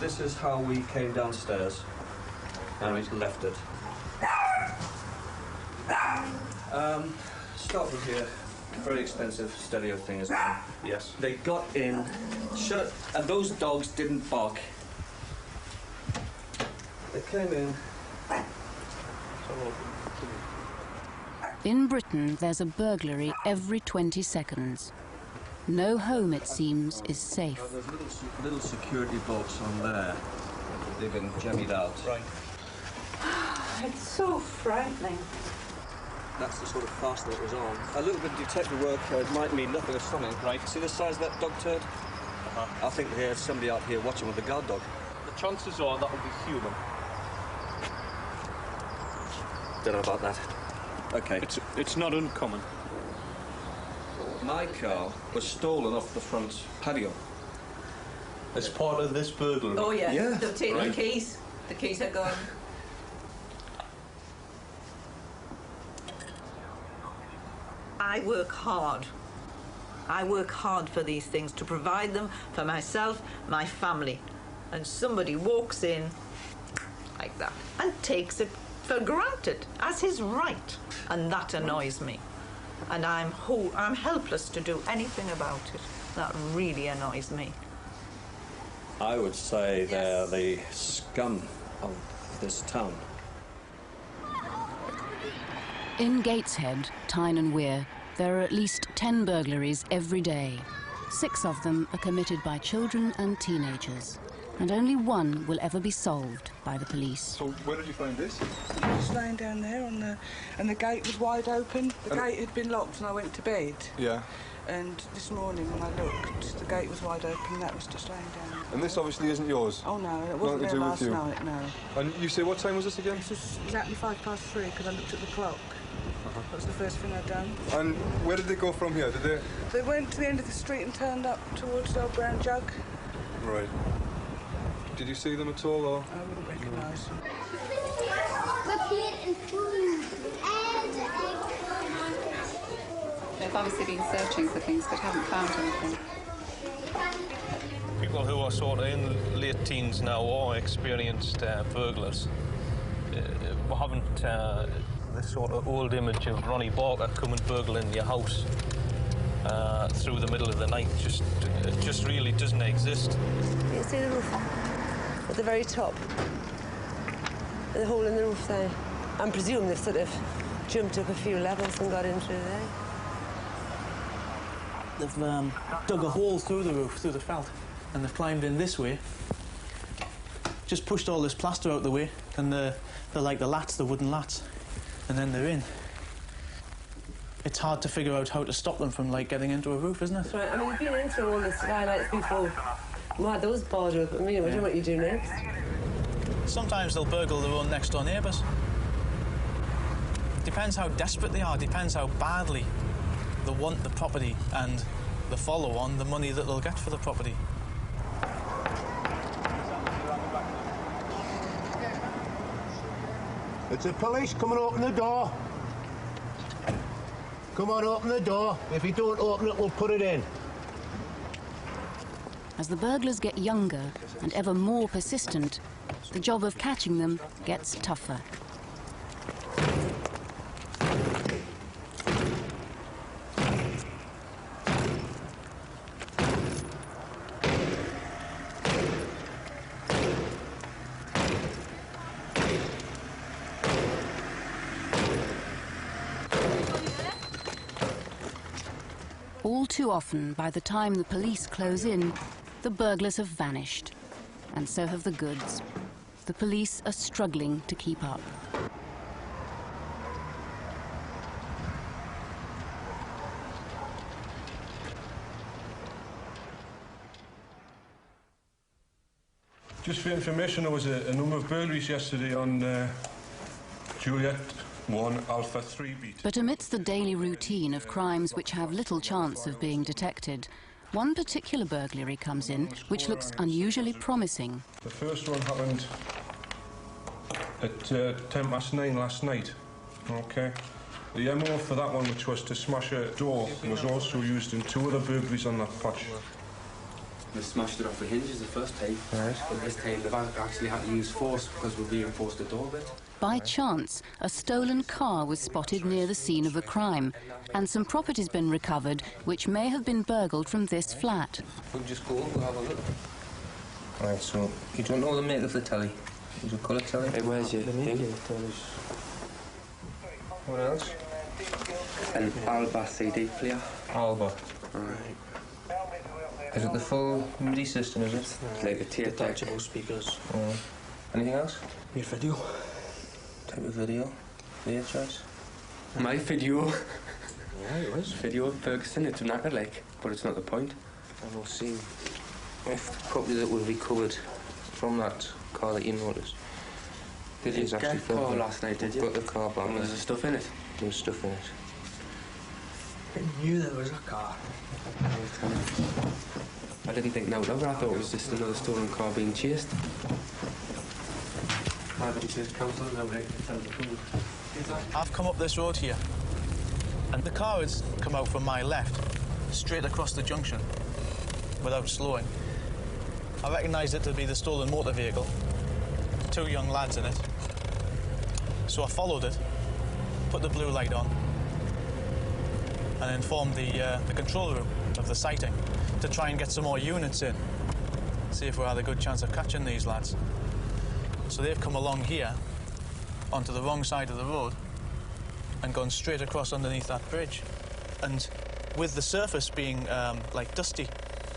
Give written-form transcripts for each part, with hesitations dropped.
this is how we came downstairs and we left it. Start with here. Very expensive stereo thing as well. Yes. They got in, and those dogs didn't bark. They came in. In Britain, there's a burglary every 20 seconds. No home, it seems, is safe. Well, there's little security bolts on there. They've been jemmied out. Right. It's so frightening. That's the sort of fastener that was on. A little bit of detective work might mean nothing of something, right? See the size of that dog turd? I think there's somebody out here watching with the guard dog. The chances are that will be human. Don't know about that. Okay. It's not uncommon. My car was stolen off the front patio. As part of this burglary? Oh, yeah. Yeah. They've taken Right. the keys. The keys are gone. I work hard. I work hard for these things, to provide them for myself, my family. And somebody walks in like that and takes it for granted as his right. And that annoys me. And I'm helpless to do anything about it. That really annoys me. I would say they're the scum of this town. In Gateshead, Tyne and Wear, there are at least 10 burglaries every day. 6 of them are committed by children and teenagers. And only one will ever be solved by the police. So where did you find this? Just lying down there and the gate was wide open. The gate had been locked and I went to bed. Yeah. And this morning when I looked, the gate was wide open, that was just laying down. And this obviously isn't yours? Oh no, it wasn't there last night, no. And you say, what time was this again? This was exactly 3:05 because I looked at the clock. That was the first thing I'd done. And where did they go from here? Did they? They went to the end of the street and turned up towards the old brown jug. Right. Did you see them at all, or? I wouldn't recognise them. They've obviously been searching for things but haven't found anything. People who are sort of in late teens now or experienced burglars haven't this sort of old image of Ronnie Barker coming burgling your house through the middle of the night. It just really doesn't exist. You see the roof at the very top, the hole in the roof there. I presume they've sort of jumped up a few levels and got in through there. They've dug a hole through the roof, through the felt, and they've climbed in this way. Just pushed all this plaster out the way, and they're like the lats, the wooden lats, and then they're in. It's hard to figure out how to stop them from, like, getting into a roof, isn't it? Right, I mean, you've been in through all the skylights before. Why those bars up? I mean, I don't know what you do next. Sometimes they'll burgle their own next-door neighbours. Depends how desperate they are, depends how badly they want the property and the follow on the money that they'll get for the property. It's the police. Come and open the door. Come on, open the door. If you don't open it, we'll put it in. As the burglars get younger and ever more persistent, the job of catching them gets tougher. All too often, by the time the police close in, the burglars have vanished, and so have the goods. The police are struggling to keep up. Just for information, there was a number of burglaries yesterday on Juliet 1 Alpha 3 beat. But amidst the daily routine of crimes which have little chance of being detected, one particular burglary comes in which looks unusually promising. The first one happened at 9:10 last night. Okay. The MO for that one, which was to smash a door, was also used in 2 other burglaries on that patch. They smashed it off the hinges the first time. Right. But this time they've actually had to use force because we're reinforced the door bit. By chance, a stolen car was spotted near the scene of the crime, and some property's been recovered which may have been burgled from this flat. We'll just go up and have a look. Right, so you don't know the make of the telly? Is it colour telly? Hey, where's your thing? What else? An Alba CD player. Alba. Right. Is it the full MIDI system, is it? It's like a detachable speakers. Oh. Anything else? Your video. Type of video? Their choice? My video. Yeah, it was. Video of Ferguson, it's knackered like, but it's not the point. And we'll see if the property that was recovered from that car that you noticed. Did you get a car last night, did you? Got the car back. And was there stuff in it? There was stuff in it. I knew there was a car. I didn't think no, I thought it was just another stolen car being chased. I've come up this road here, and the car has come out from my left, straight across the junction, without slowing. I recognised it to be the stolen motor vehicle, 2 young lads in it. So I followed it, put the blue light on, and informed the control room of the sighting to try and get some more units in, see if we had a good chance of catching these lads. So they've come along here, onto the wrong side of the road, and gone straight across underneath that bridge. And with the surface being like dusty,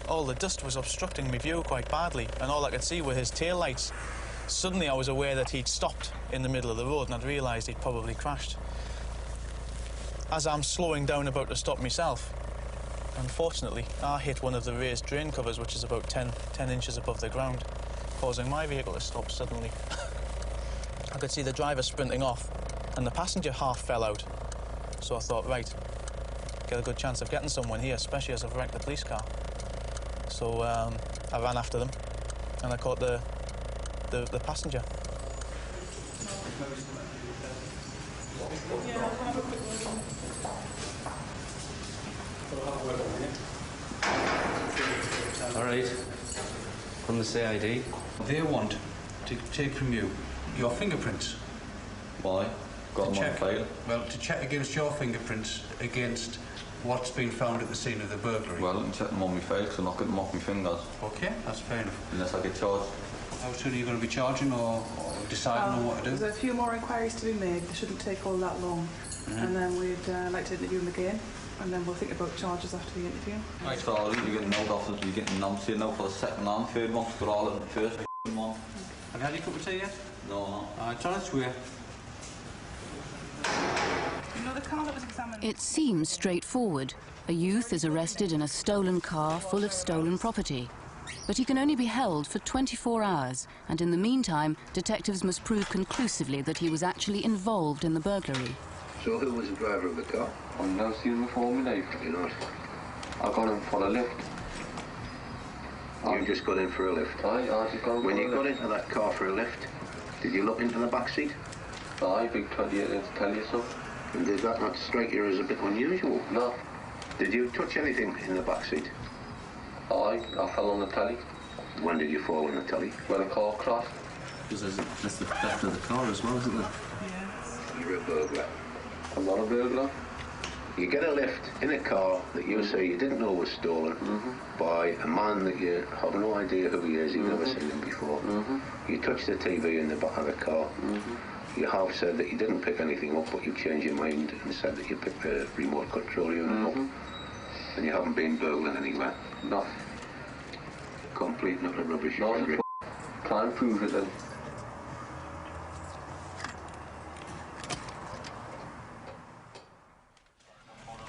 all the dust was obstructing my view quite badly, and all I could see were his tail lights. Suddenly I was aware that he'd stopped in the middle of the road, and I'd realised he'd probably crashed. As I'm slowing down about to stop myself, unfortunately, I hit one of the raised drain covers, which is about 10 inches above the ground, causing my vehicle to stop suddenly. I could see the driver sprinting off, and the passenger half fell out. So I thought, right, get a good chance of getting someone here, especially as I've wrecked the police car. So I ran after them, and I caught the passenger. All right. From the CID. They want to take from you your fingerprints. Why? Got them on file. Well, to check against your fingerprints against what's been found at the scene of the burglary. Well, I can check them on my file because I'm not getting them off my fingers. OK, that's fair enough. Unless I get charged. How soon are you going to be charging or deciding on what to do? There's a few more inquiries to be made. They shouldn't take all that long. And then we'd like to interview them again. And then we'll think about charges after the interview. Right. Sorry, you're getting no offers, you're getting numbers here now for the second and third one, but all in the first one. Have you had your cup of tea yet? No. Tell us where. You know the car that was examined? It seems straightforward. A youth is arrested in a stolen car full of stolen property. But he can only be held for 24 hours, and in the meantime, detectives must prove conclusively that he was actually involved in the burglary. So who was the driver of the car? I've never seen him before in my life. You not? I got in for a lift. You just got in for a lift? I just got in When for a you lift. got into that car for a lift, did you look into the back seat? Aye, big 28 inch telly or something. And did that not strike you as a bit unusual? No. Did you touch anything in the back seat? Aye, I fell on the telly. When did you fall on the telly? When a car crashed. Because that's the theft of the car as well, isn't it? Yes. You're a burglar. I'm not a burglar. You get a lift in a car that you say you didn't know was stolen by a man that you have no idea who he is, you've never seen him before. You touch the TV in the back of the car. You have said that you didn't pick anything up, but you changed your mind and said that you picked the remote control unit up. And you haven't been burgling anywhere. No. Complete not a rubbish. No, can't prove it then.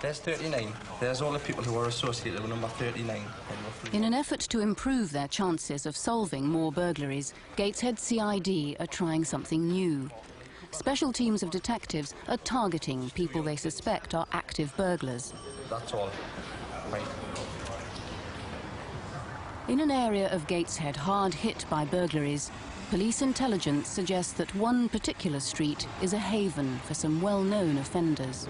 There's 39. There's all the people who are associated with number 39. In an effort to improve their chances of solving more burglaries, Gateshead CID are trying something new. Special teams of detectives are targeting people they suspect are active burglars. That's all. Right. In an area of Gateshead hard hit by burglaries, police intelligence suggests that one particular street is a haven for some well-known offenders.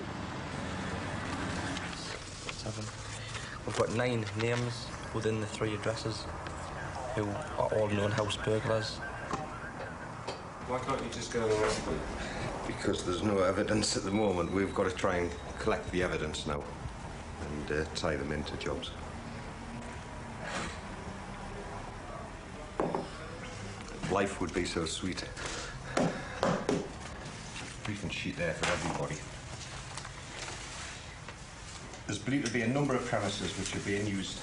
We've got 9 names within the 3 addresses who are all known house burglars. Why can't you just go and arrest them? Because there's no evidence at the moment. We've got to try and collect the evidence now and tie them into jobs. Life would be so sweet. Briefing sheet there for everybody. There's believed to be a number of premises which are being used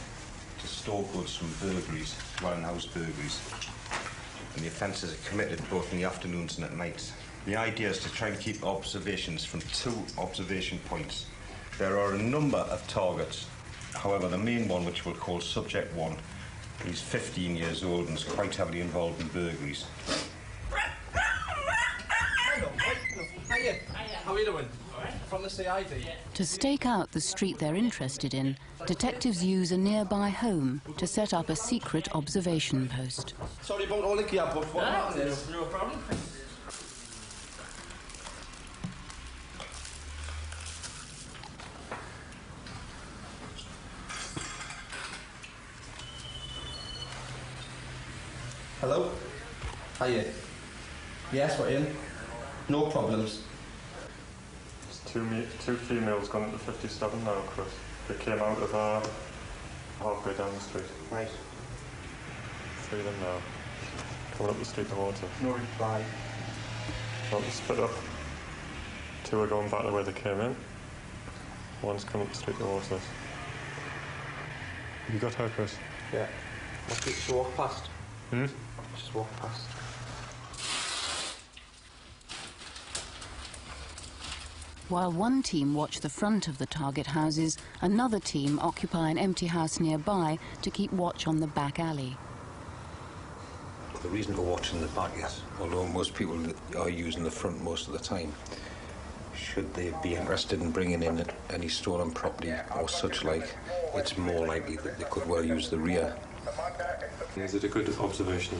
to store goods from burglaries, dwelling house burglaries. And the offences are committed both in the afternoons and at night. The idea is to try and keep observations from 2 observation points. There are a number of targets. However, the main one, which we'll call Subject 1, he's 15 years old and is quite heavily involved in burglaries. Hiya. How are you doing? From the CID. To stake out the street they're interested in, detectives use a nearby home to set up a secret observation post. Sorry about all the gear, but what happened is... No problem. Hello? Hiya. Yes, we're in. No problems. There's two females gone into 57 now, Chris. They came out of halfway down the street. Right. 3 of them now. Coming up the street towards us. No reply. Well, they split up. 2 are going back the way they came in. 1's coming up the street towards us. Have you got her, Chris? Yeah. Must be just walk past. Hmm? Just walk past. While one team watch the front of the target houses, another team occupy an empty house nearby to keep watch on the back alley. The reason for watching the back is, although most people are using the front most of the time, should they be interested in bringing in any stolen property or such like, it's more likely that they could well use the rear. Is it a good observation?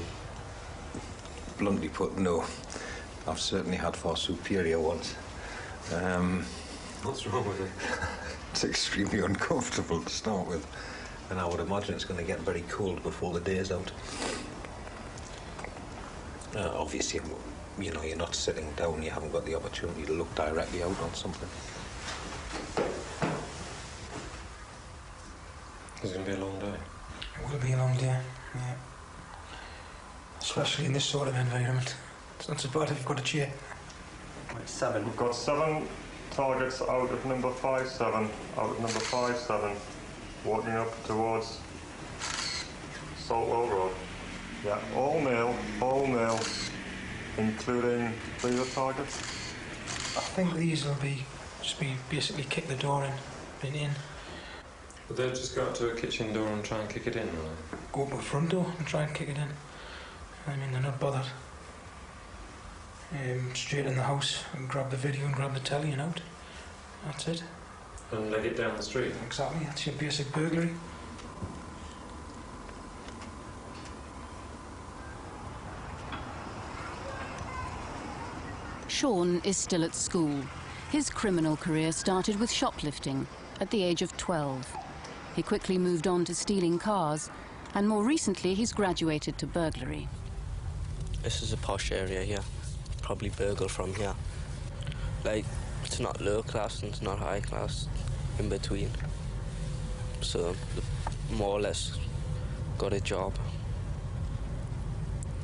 Bluntly put, no. I've certainly had far superior ones. What's wrong with it? It's extremely uncomfortable to start with, and I would imagine it's going to get very cold before the day's out. Obviously, you know, you're not sitting down, you haven't got the opportunity to look directly out on something. It's going to be a long day. It will be a long day, yeah. Especially in this sort of environment. It's not so bad if you've got a chair. 7. We've got 7 targets out of number 57. Out of number 57, walking up towards Saltwell Road. Yeah, all male, including 3 other targets. I think these will be basically kick the door in, been in. But they'll just go out to a kitchen door and try and kick it in, will they? Go up a front door and try and kick it in. I mean, they're not bothered. Straight in the house and grab the video and grab the telly and out. That's it. And leg it down the street? Exactly, that's your basic burglary. Sean is still at school. His criminal career started with shoplifting at the age of 12. He quickly moved on to stealing cars, and more recently he's graduated to burglary. This is a posh area here. Probably burgle from here. Like, it's not low class and it's not high class, in between. So, more or less got a job,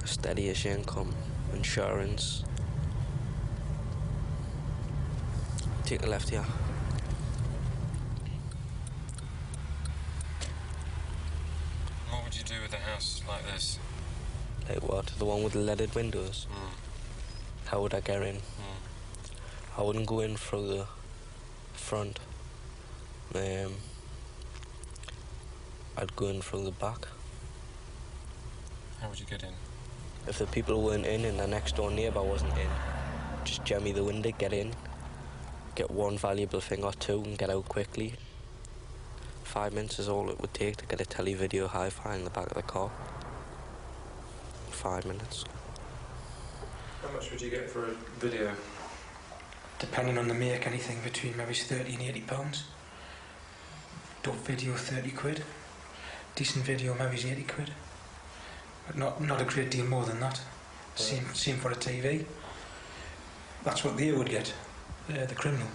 a steady-ish income, insurance. Take a left here. What would you do with a house like this? Like what? The one with the leaded windows? How would I get in? I wouldn't go in through the front. I'd go in through the back. How would you get in? If the people weren't in and the next door neighbour wasn't in, just jemmy the window, get in, get one valuable thing or 2 and get out quickly. 5 minutes is all it would take to get a telly video hi-fi in the back of the car. 5 minutes. How much would you get for a video? Depending on the make, anything between maybe £30 and £80. Dub video, 30 quid. decent video, maybe it's 80 quid. But not a great deal more than that. Same for a TV. That's what they would get, the criminal.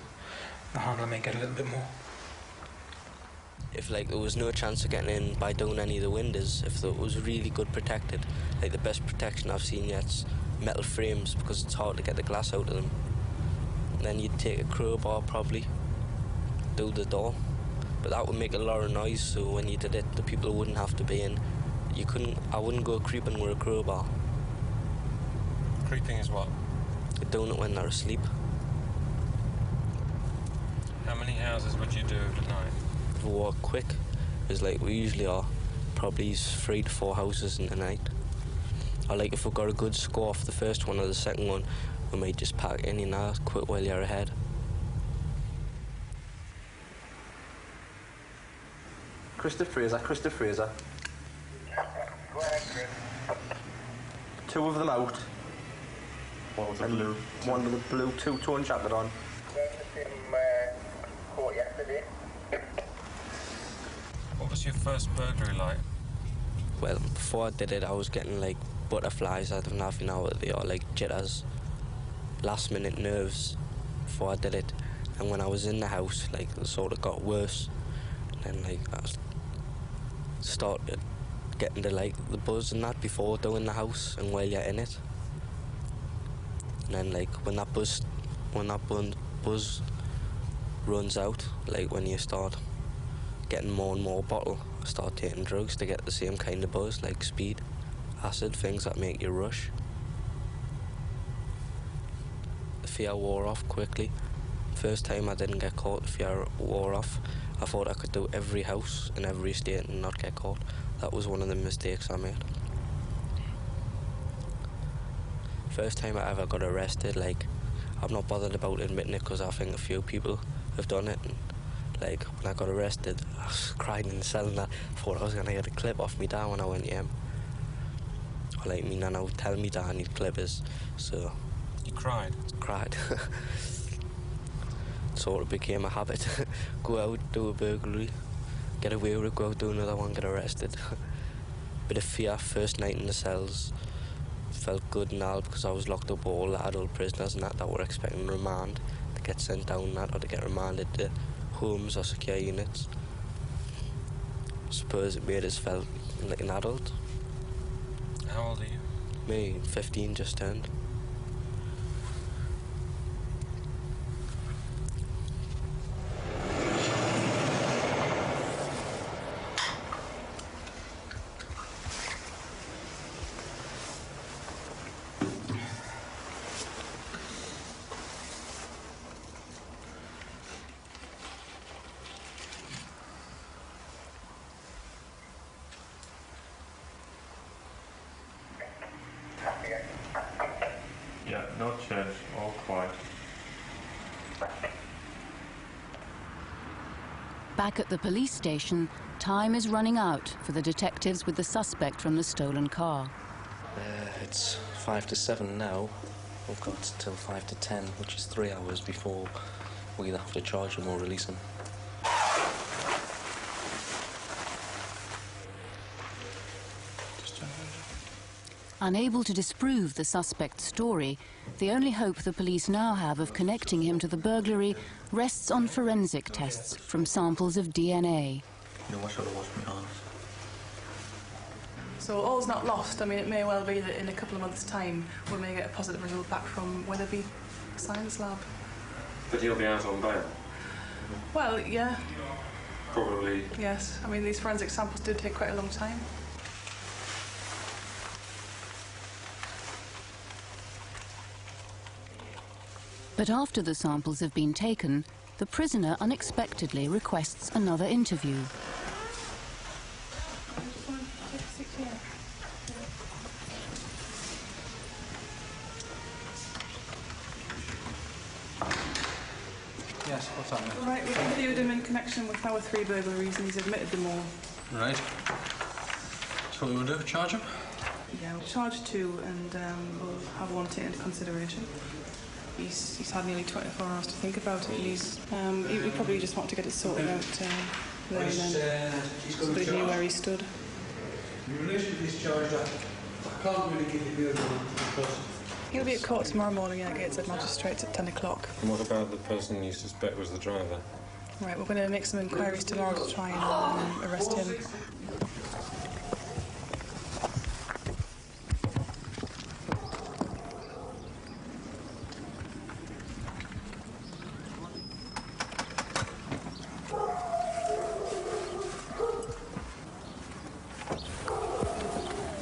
The handler may get a little bit more. If like there was no chance of getting in by doing any of the windows, if it was really good protected, like the best protection I've seen yet's metal frames, because it's hard to get the glass out of them. And then you'd take a crowbar probably, do the door, but that would make a lot of noise, so when you did it the people wouldn't have to be in. I wouldn't go creeping with a crowbar. Creeping is what? Doing it when they're asleep. How many houses would you do at night? If we walk quick, it's like we usually are, probably 3 to 4 houses in the night. Or like if we've got a good score off the first one or the second one, we might just pack in, you know, quit while you're ahead. Christopher Fraser. 2 of them out. One with the blue. One with the blue, 2-tone jacket on. What was your first burglary like? Well, before I did it, I was getting like butterflies out of nothing. Now they are like jitters, last minute nerves before I did it. And when I was in the house, like it sort of got worse. And then like I started getting the like the buzz and that before doing the house and while you're in it. And then like when that buzz runs out, like when you start getting more and more bottle, I start taking drugs to get the same kind of buzz, like speed, acid, things that make you rush. The fear wore off quickly. First time I didn't get caught, the fear wore off. I thought I could do every house in every state and not get caught. That was one of the mistakes I made. First time I ever got arrested, like, I'm not bothered about admitting it because I think a few people have done it. And, like, when I got arrested, I was crying in the cell and I thought I was going to get a clip off me dad when I went home. Or like, me nana would tell me that I need clippers, so... You cried? Cried. It sort of became a habit. Go out, do a burglary, get away with it, go out, do another one, get arrested. Bit of fear, first night in the cells. Felt good and all because I was locked up with all the adult prisoners and that were expecting remand to get sent down that or to get remanded to homes or secure units. I suppose it made us felt like an adult. How old are you? Me, 15 just turned. Yeah, no church, all quiet. Back at the police station, time is running out for the detectives with the suspect from the stolen car. It's 5 to 7 now. We've got till 5 to 10, which is 3 hours before we either have to charge him or release him. Unable to disprove the suspect's story, the only hope the police now have of connecting him to the burglary rests on forensic tests from samples of DNA. So all's not lost. I mean, it may well be that in a couple of months' time we may get a positive result back from Wetherby Science Lab. But he'll be out on bail? Well, yeah. Probably. Yes. I mean, these forensic samples did take quite a long time. But after the samples have been taken, the prisoner unexpectedly requests another interview. Yes, what's happening? Right, we've videoed him in connection with our 3 burglaries and he's admitted them all. Right. So what we will do, charge him? Yeah, we'll charge 2 and we'll have 1 taken into consideration. He's had nearly 24 hours to think about it and he probably just want to get it sorted out there and then. Somebody knew where he stood. In relation to this charge, I can't really give you the other because... He'll be at court tomorrow morning at Gateshead Magistrates at 10 o'clock. And what about the person you suspect was the driver? Right, we're going to make some inquiries tomorrow to try and arrest him.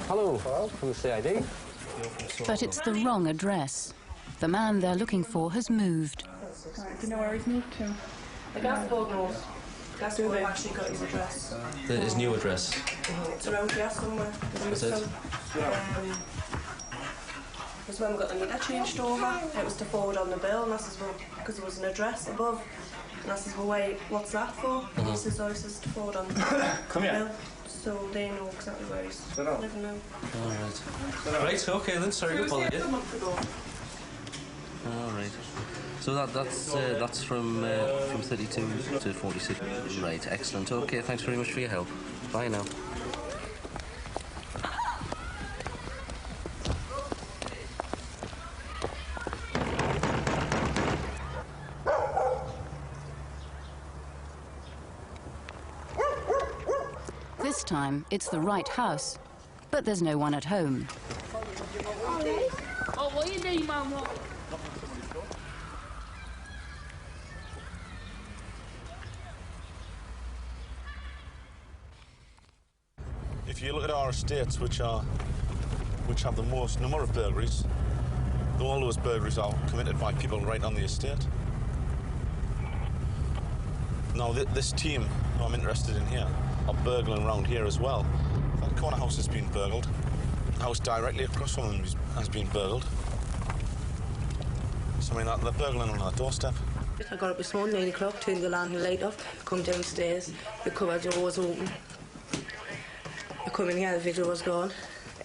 Hello, from the CID. But it's the wrong address. The man they're looking for has moved. Right, do you know where he's moved to? The gas burglars. Gas Do they? have actually got his address. His new address. It's around here somewhere. Is it? Because when we got the meter changed over, it was to forward on the bill, and I says, well, because there was an address above. And I says, well, wait, what's that for? And he says, oh, he says to forward on the Come here. bill. So they know exactly where he's living now. All right. Right, okay then, sorry to bother you. All right. So that's from 32 to 46. Right, excellent. Okay, thanks very much for your help. Bye now. This time, it's the right house, but there's no one at home. Oh, what you doing, Mama? If you look at our estates, which have the most number of burglaries, all those burglaries are committed by people right on the estate. Now, this team who I'm interested in here are burgling around here as well. That corner house has been burgled. The house directly across from them has been burgled. So, I mean, they're burgling on our doorstep. I got up this morning, 9 o'clock, turned the lantern light off, come downstairs, the cupboard door was open. I come in here, the video was gone,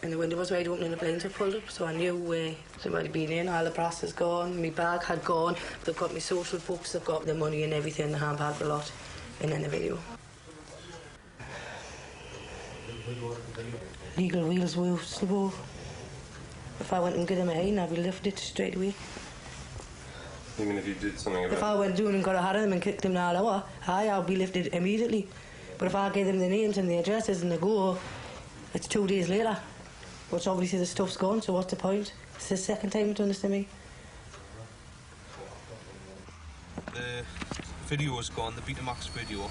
and the window was wide open and the blinds were pulled up, so I knew somebody had been in. All the brass is gone, my bag had gone, they've got my social books, they've got the money and everything, the handbag, the lot, and then the video. Legal wheels were slow. If I went and get him a hand, I'd be lifted straight away. You mean if you did something about If I went down and got a hat of them and kicked them all over, I'll be lifted immediately. But if I gave them the names and the addresses and the go, it's 2 days later. Which obviously the stuff's gone, so what's the point? It's the second time it's done this to me. The video is gone, the Betamax video.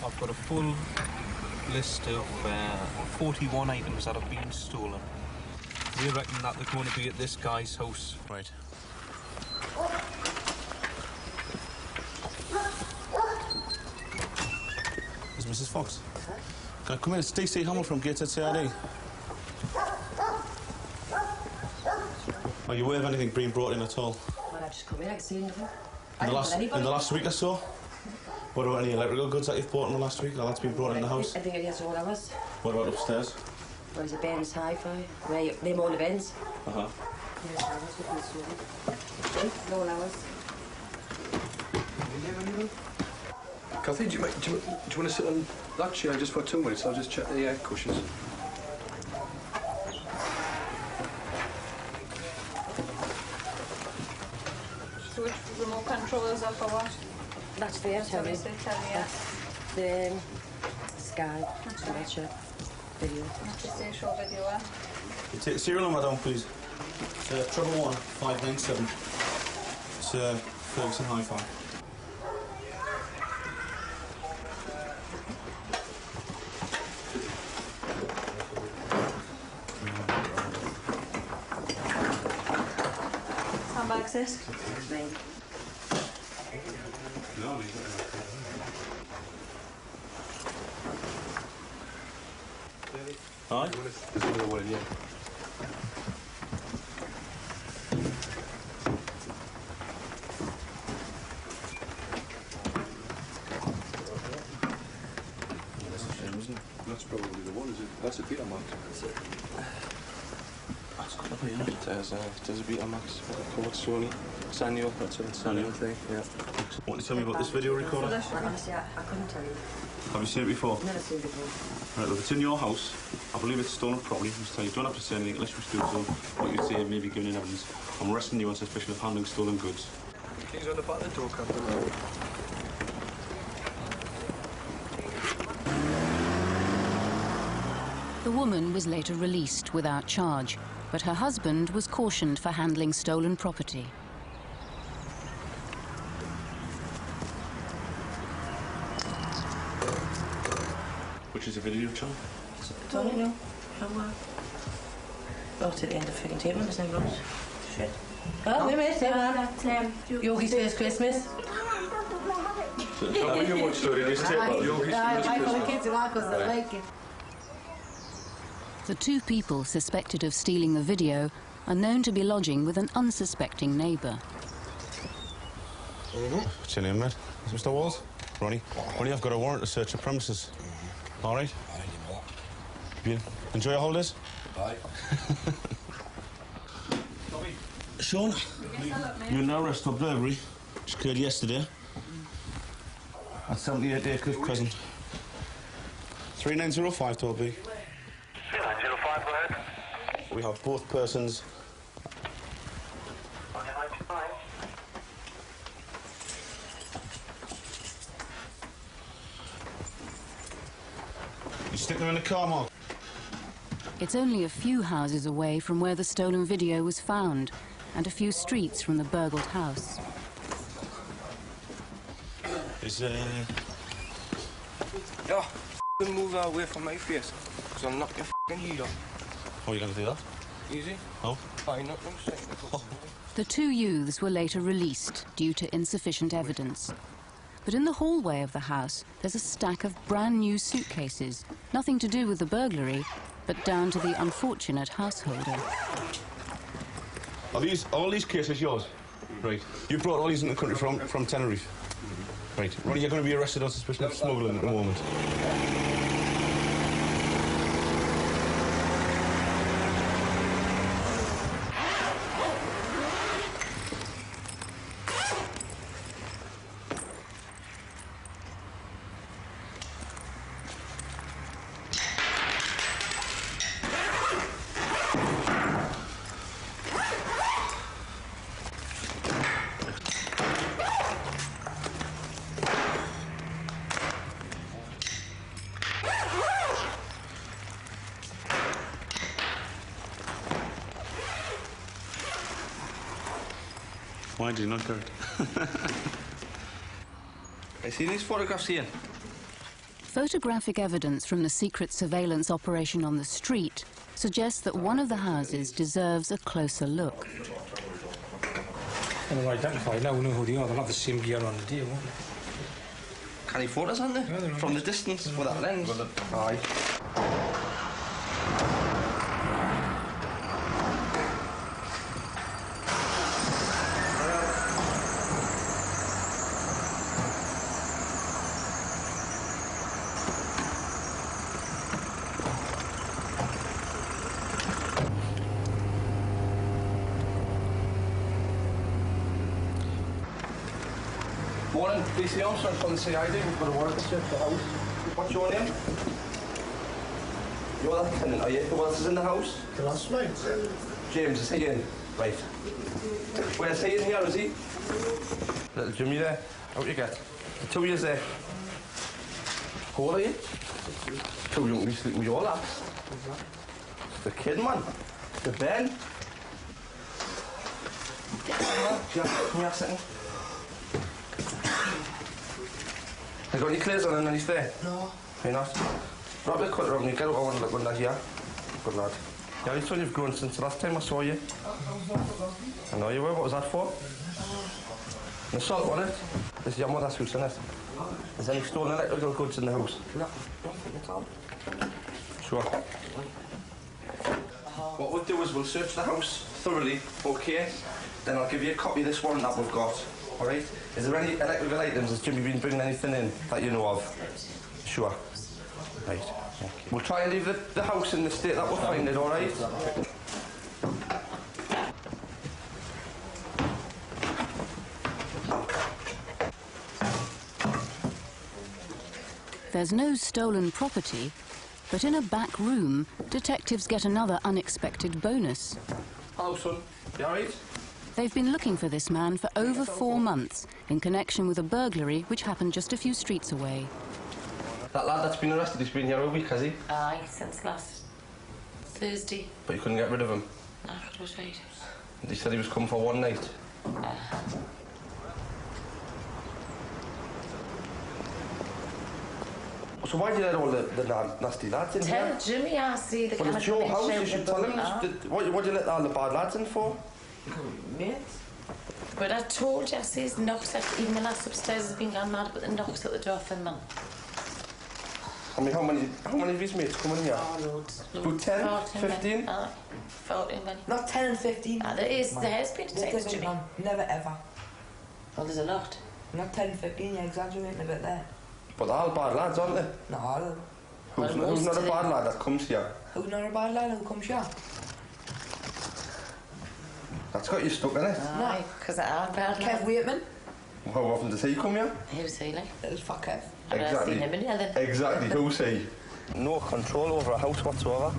I've got a full list of 41 items that have been stolen. We reckon that they're going to be at this guy's house. Right. Is Mrs. Fox? Can I come in? It's DC Hamill from Gateshead CID. Are you aware of anything being brought in at all? Well, I've just come in, I can see nothing. In the last week or so? What about any electrical goods that you've bought in the last week, or that's been brought in the house? I think it is all hours. What about upstairs? Where's the Ben's Hi-Fi? Where them all the Ben's? Uh-huh. There's hours with me, so all hours. Kathy, do you want to sit on that chair just for 2 minutes? I'll just check the air cushions. So which remote control is that for what? That's the telly. That's the Sky. Watch video. just say show video, eh? You take the serial number down, please. It's 11597. It's Ferguson Hi-Fi. Handbag, sis? Aye? There's another one, yeah. That's probably the one, is it? That's a Betamax. That's got to be it. There's a Betamax. What's Sony? Sanyo, that's a Sanyo thing, yeah. Want to tell me about this video recorder? Honestly, I couldn't tell you. Have you seen it before? Never seen it before. Right, look, it's in your house. I believe it's stolen property. Just tell you, don't have to say anything unless you wish to do so. What you say, maybe giving in evidence. I'm arresting you on suspicion of handling stolen goods. Keys on the back of the door, Captain. The woman was later released without charge, but her husband was cautioned for handling stolen property. Which is a video, John? Don't you know? Oh, to the end of fucking table, there's no rules. Shit. Oh, wait a minute, hang on. Yogi's First Christmas. When you watch this tape, Yogi's First Christmas. The two people suspected of stealing the video are known to be lodging with an unsuspecting neighbour. What's your name, mate? Mr. Walls? Ronnie? Ronnie, I've got a warrant to search the premises. All right? You enjoy your holidays? Bye. Sean, you're now arrested for burglary, which occurred yesterday at 78 Acres Crescent. 3905 toll B. 3905, go ahead. We have both persons. You stick them in the car, Mark? It's only a few houses away from where the stolen video was found, and a few streets from the burgled house. Is, Yeah, move away from my face, because I'll knock your head off. Oh, you're going to do that? Easy? Oh? I knock them straight. The two youths were later released due to insufficient evidence. But in the hallway of the house, there's a stack of brand new suitcases, nothing to do with the burglary, but down to the unfortunate householder. Are all these cases yours? Right. You brought all these in the country from Tenerife? Right. Ronnie, you're going to be arrested on suspicion of smuggling at the moment. Why did you not go? I see these photographs here. Photographic evidence from the secret surveillance operation on the street suggests that one of the houses deserves a closer look. And they'll identify now, know who they are. They'll have the same gear on the day, won't they? Canny photos, aren't they? Yeah, from the distance with that lens. Aye. Morning, DC Armstrong from the CID. We've got a warrant to search the house. What's your name? You're that tenant, are you? Who else is in the house? The last mate. James, is he in? Right. Where's he in here, is he? Little Jimmy there. Out you get. The two of you there. How old are you? Two young, be sleeping with your lads. The kid, man. The Ben. Jack, come here a second. Have you got any clothes on underneath there? No. You're not? Grab the cutter up and you get out of one lad here. Good lad. Yeah, you've you've grown since the last time I saw you. I know you were. What was that for? An assault on it? This is your mother's house, isn't it? Is there any stolen electrical goods in the house? No, nothing at all. Sure. What we'll do is we'll search the house thoroughly, okay? Then I'll give you a copy of this warrant that we've got. All right? Is there any electrical items? Has Jimmy been bringing anything in that you know of? Sure. Right. Okay. We'll try and leave the house in the state that we'll find it, all right? There's no stolen property, but in a back room, detectives get another unexpected bonus. Hello, son. You all right? They've been looking for this man for over 4 months in connection with a burglary which happened just a few streets away. That lad that's been arrested, he's been here a week, has he? Aye, since last Thursday. But you couldn't get rid of him? No, that was right. And he said he was coming for one night? So why did you let all the nasty lads in here? Tell Jimmy I see the Well, it's your house, you should tell him. What did you let all the bad lads in for? Yes. But I told you, I says knocks at, even the lads upstairs has been gone mad about the knocks at the door for them. I mean, how many of his mates come in here? Oh, loads. About 10, 14 15? Aye, 14 many. Not 10 and 15. There has been times, Jimmy. Never ever. Well, there's a lot. Not 10 and 15, you're exaggerating a bit there. But they're all bad lads, aren't they? No, all of them. Who's not a bad lad that comes here? Who's not a bad lad who comes here? That's got you stuck in it. No, because I'm bad. Kev Waitman. How often does he come here? Who's he like? Little fuck Kev. Exactly. Exactly, who's he? No control over a house whatsoever.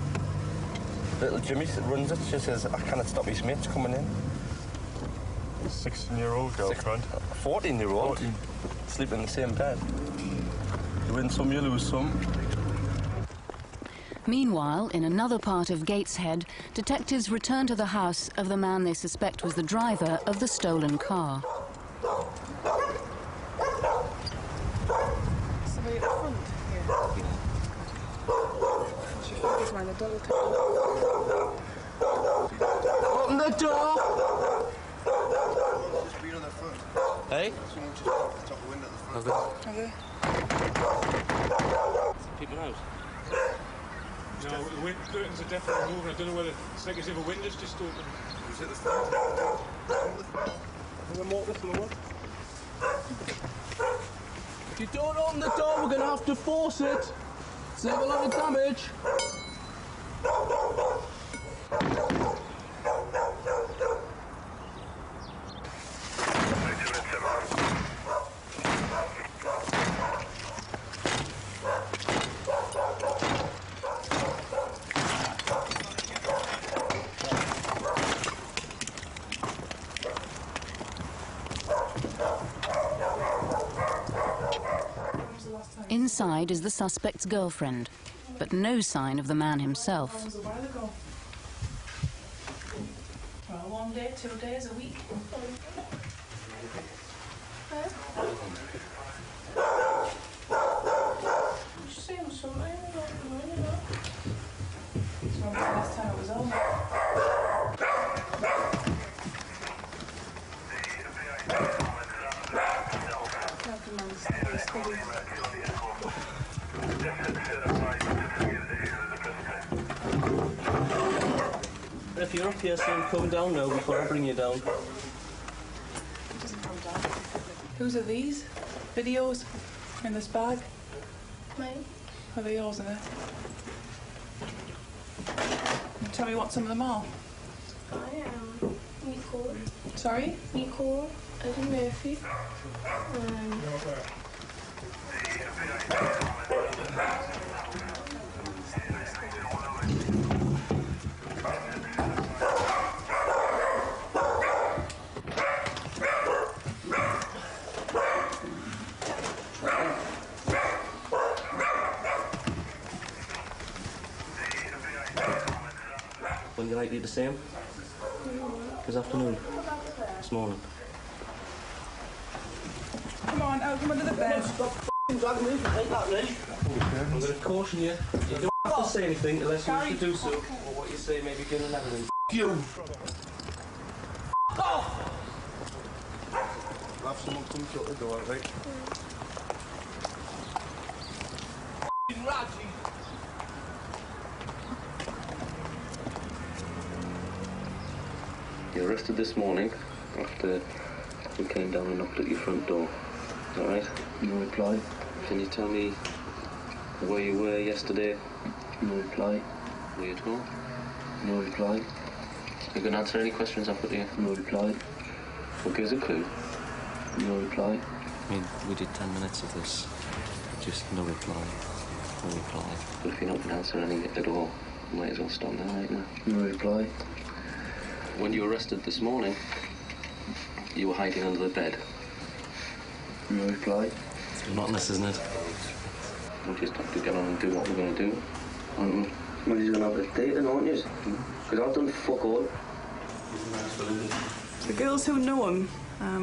Little Jimmy runs it, she says, I cannot stop his mates coming in. 16-year-old girlfriend. 14-year-old? Sleep in the same bed. You win some, you lose some. Meanwhile, in another part of Gateshead, detectives return to the house of the man they suspect was the driver of the stolen car. Somebody at the front here. She fingers mine, the double tap. Open the door! Hey? Someone just off the top of the window at the front. Okay. People out? No, the curtains are definitely moving. I don't know whether it's like as if a window's just opened. Was it the front? The motor from the one. If you don't open the door, we're going to have to force it. Save a lot of damage. Inside is the suspect's girlfriend, but no sign of the man himself. That was a while ago. Well, 1 day, 2 days, a week. You've seen something, I don't know, you know. It's not the last time it was on. If you're up here, so come down now before I bring you down. Whose are these videos in this bag? Mine. Are they yours, are they? Can you tell me what some of them are? I am Nicole. Sorry? Nicole. Eddie Murphy. When you likely the same? This afternoon? This morning? Come on, out from under the bed. Stop dragging me, take that, Lee. I'm going to caution you. You don't have to say anything unless you wish to do so, or what you say may be given evidence. You! Oh! I'll have someone come shut the door, right? You were arrested this morning after we came down and knocked at your front door. Is that right? No reply. Can you tell me where you were yesterday? No reply. Were you at home? No reply. You can answer any questions I put to you? No reply. Well, give us a clue. No reply. I mean, we did 10 minutes of this Just no reply. No reply. But if you're not going to answer anything at all, you might as well stop now, right now. No reply. When you were arrested this morning, you were hiding under the bed. No reply. It's monotonous, isn't it? We just have to get on and do what we're going to do, aren't we? Well, you're going to have a date then, aren't you? Because I've done fuck all. The girls who know him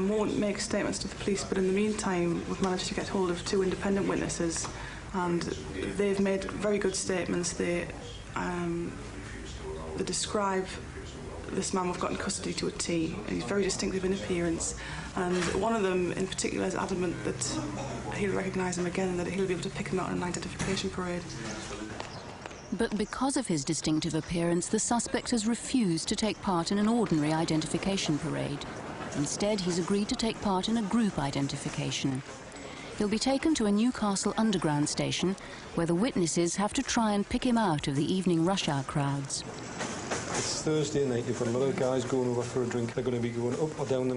won't make statements to the police, but in the meantime we've managed to get hold of 2 independent witnesses, and they've made very good statements. They describe this man we've got in custody to a T, and he's very distinctive in appearance, and one of them in particular is adamant that he'll recognise him again and that he'll be able to pick him out in an identification parade. But because of his distinctive appearance, the suspect has refused to take part in an ordinary identification parade. Instead, he's agreed to take part in a group identification. He'll be taken to a Newcastle Underground station, where the witnesses have to try and pick him out of the evening rush hour crowds. It's Thursday night, you've got a lot of guys going over for a drink. They're going to be going up or down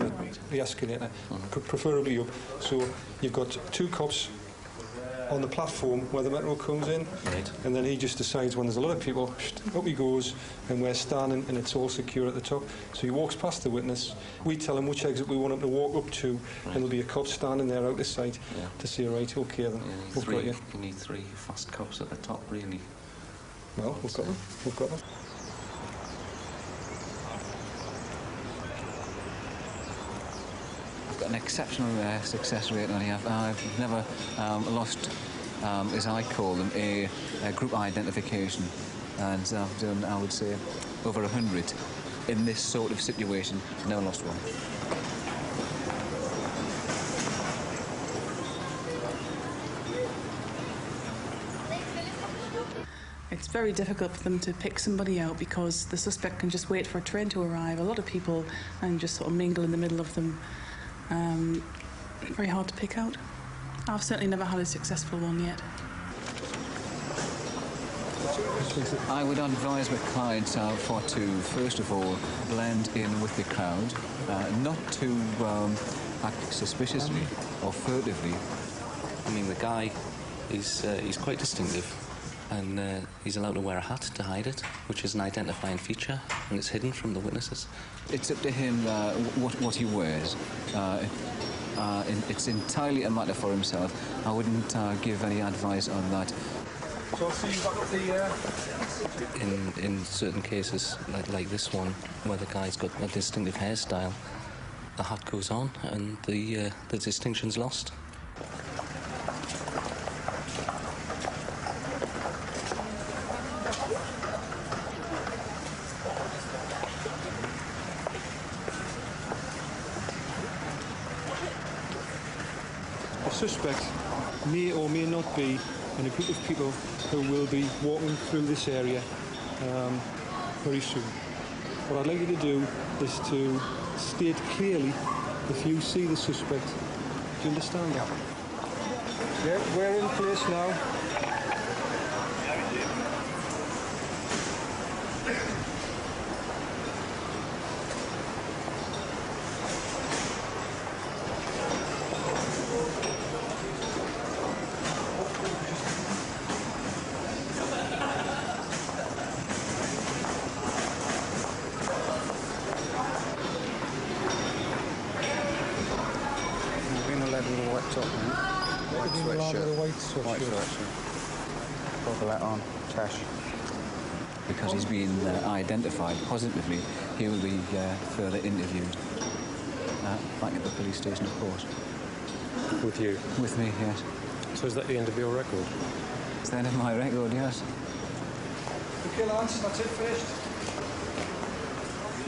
the escalator, preferably up. So you've got 2 cops on the platform where the metro comes in, right, and then he just decides when there's a lot of people, up he goes, and we're standing and it's all secure at the top. So he walks past the witness, we tell him which exit we want him to walk up to, right, and there'll be a cop standing there out of sight, yeah, to say, right, okay then, we've got you. You need 3 fast cops at the top, really. Well, we've got them, we've got them. Got an exceptional success rate on here. I've never lost, as I call them, a group identification, and I've done, I would say, over 100 in this sort of situation. Never lost one. It's very difficult for them to pick somebody out because the suspect can just wait for a train to arrive, a lot of people, and just sort of mingle in the middle of them. Very hard to pick out. I've certainly never had a successful one yet. I would advise my clients for to, first of all, blend in with the crowd, not to act suspiciously or furtively. I mean, the guy, he's quite distinctive, and he's allowed to wear a hat to hide it, which is an identifying feature, and it's hidden from the witnesses. It's up to him what he wears. It's entirely a matter for himself. I wouldn't give any advice on that. So I'll see you back at the... In certain cases, like this one, where the guy's got a distinctive hairstyle, the hat goes on and the distinction's lost. The suspect may or may not be in a group of people who will be walking through this area very soon. What I'd like you to do is to state clearly if you see the suspect. Do you understand that? Yeah, we're in place now. Because he's been identified positively, he will be further interviewed back at the police station, of course. With you? With me, yes. So is that the end of your record? It's the end of my record, yes. Okay, Lance, that's it finished.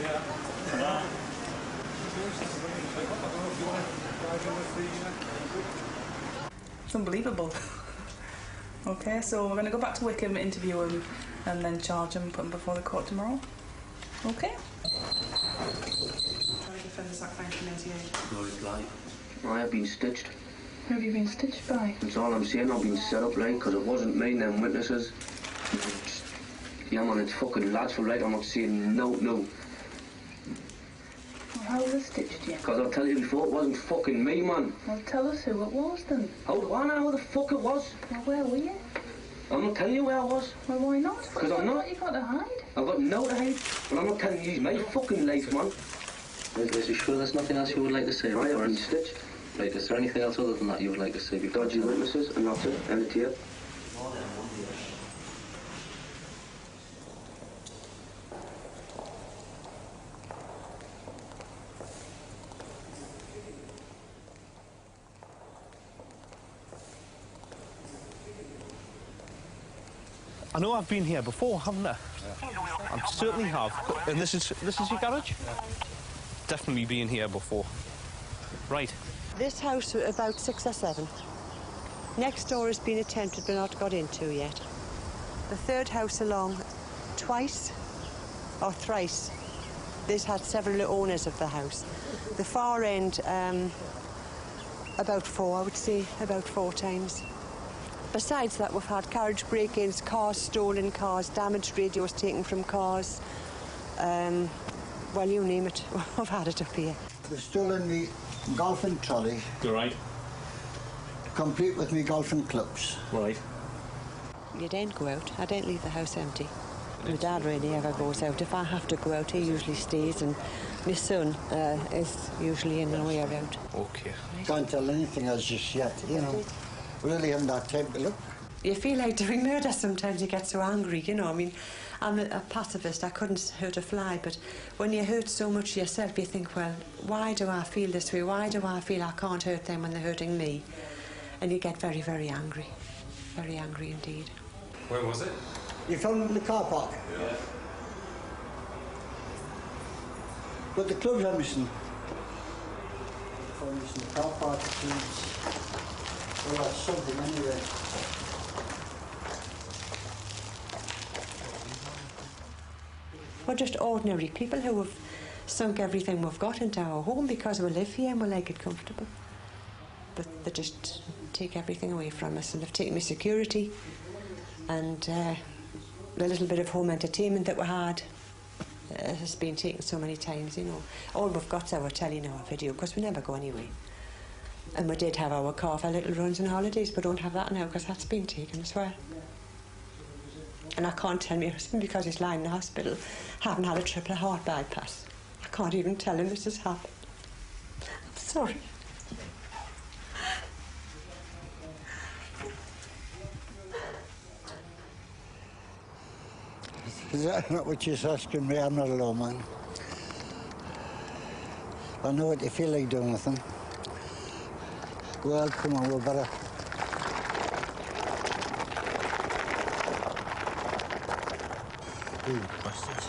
Yeah. It's unbelievable. Okay, so we're going to go back to Wickham, interview him, and then charge him and put him before the court tomorrow. Okay? Try to defend this Act 1988. No reply. I have been stitched. Who have you been stitched by? That's all I'm saying. I've been set up, right? Because it wasn't me and them witnesses. Yeah, man, it's fucking lads for right. I'm not saying no. How was it stitched you? Because I'll tell you before, it wasn't fucking me, man. Well, tell us who it was then. How do I know who the fuck it was? Well, where were you? I'm not telling you where I was. Well, why not? Because I'm not. What you got to hide? I've got no to hide. But I'm not telling you my fucking life, man. Is you sure there's nothing else you would like to say? Right, I'm stitched. Right, is there anything else other than that you would like to say before? Dodgy witnesses, and that's it. End it here. I know I've been here before, haven't I? I certainly have. And this is your garage? Definitely been here before. Right. This house about 6 or 7. Next door has been attempted but not got into yet. The third house along, twice or thrice. This had several owners of the house. The far end, about 4, I would say, about 4 times. Besides that, we've had carriage break-ins, cars stolen, cars, damaged radios taken from cars. Well, you name it, we've had it up here. They've stolen me golfing trolley. You're right. Complete with me golfing clubs. Right. You don't go out. I don't leave the house empty. My dad really ever goes out. If I have to go out, he usually stays, and my son is usually in when we're out. Okay. Can't tell anything else just yet, you know. Really haven't had time to look. You feel like doing murder sometimes. You get so angry, you know. I mean, I'm a pacifist. I couldn't hurt a fly, but when you hurt so much yourself, you think, well, why do I feel this way? Why do I feel I can't hurt them when they're hurting me? And you get very, very angry. Very angry indeed. Where was it? You found it in the car park? Yeah. But the clubs are missing. Found this in the car park, the clubs. Well, that's something anyway. We're just ordinary people who have sunk everything we've got into our home because we live here and we like it comfortable. But they just take everything away from us, and they've taken my security and the little bit of home entertainment that we had has been taken so many times, you know. All we've got's our telly and our video, because we never go anyway. And we did have our car for little runs and holidays, but don't have that now because that's been taken as well. And I can't tell my husband because he's lying in the hospital, having had a triple heart bypass. I can't even tell him this has happened. I'm sorry. Is that not what you're asking me? I'm not a lawman. I know what you feel like doing with them. Well, come on, we better. Ooh, bastards.